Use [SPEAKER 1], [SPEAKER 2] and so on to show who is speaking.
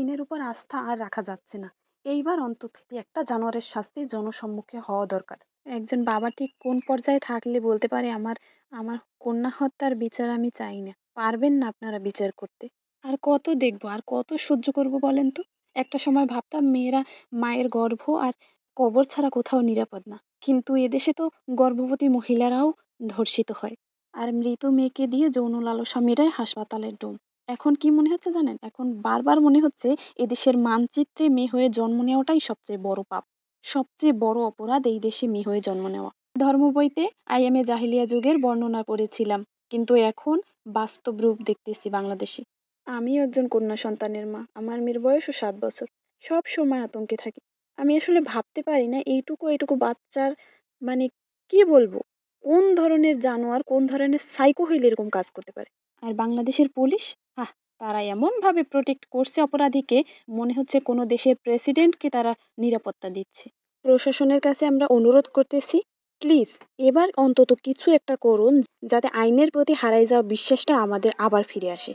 [SPEAKER 1] আইনের উপর আস্থা আর রাখা যাচ্ছে না। এইবার অন্তত একটা জানোয়ারের শাস্তি জনসম্মুখে হওয়া দরকার। একজন বাবা ঠিক কোন পর্যায়ে থাকলে বলতে পারে আমার আমার কন্যা হত্যার বিচার আমি চাই না? পারবেন না আপনারা বিচার করতে। আর কত দেখবো, আর কত সহ্য করব বলেন তো? একটা সময় ভাবতাম মেয়েরা মায়ের গর্ভ আর কবর ছাড়া কোথাও নিরাপদ না। কিন্তু এদেশে তো গর্ভবতী মহিলারাও ধর্ষিত হয়। আর মৃত মেয়েকে দিয়ে যৌন লালসা মেটায় হাসপাতালের ডোম। এখন কি মনে হচ্ছে জানেন? এখন বারবার মনে হচ্ছে এদেশের মানচিত্রে মেয়ে হয়ে জন্ম নেওয়াটাই সবচেয়ে বড় পাপ। সবচেয়ে বড় অপরাধ এই দেশে মেয়ে হয়ে জন্ম নেওয়া। ধর্ম বইতে আইএমএ জাহিলিয়া যুগের বর্ণনা পড়েছিলাম। কিন্তু এখন বাস্তব রূপ দেখতেছি বাংলাদেশে। আমিও একজন কন্যা সন্তানের মা। আমার মেয়ের বয়সও ৭ বছর। সব সময় আতঙ্কে থাকি। আমি আসলে ভাবতে পারি না এইটুকু বাচ্চার মানে কি বলবো? কোন ধরনের জানোয়ার, কোন ধরনের সাইকো হইলে এরকম কাজ করতে পারে? আর বাংলাদেশের পুলিশ? আহ! তারা এমনভাবে প্রোটেক্ট করছে অপরাধীকে, মনে হচ্ছে কোনো দেশের প্রেসিডেন্টকে তারা নিরাপত্তা দিচ্ছে। প্রশাসনের কাছে আমরা অনুরোধ করতেছি, প্লিজ এবার অন্তত কিছু একটা করুন যাতে আইনের প্রতি হারায় যাওয়া বিশ্বাসটা আমাদের আবার ফিরে আসে।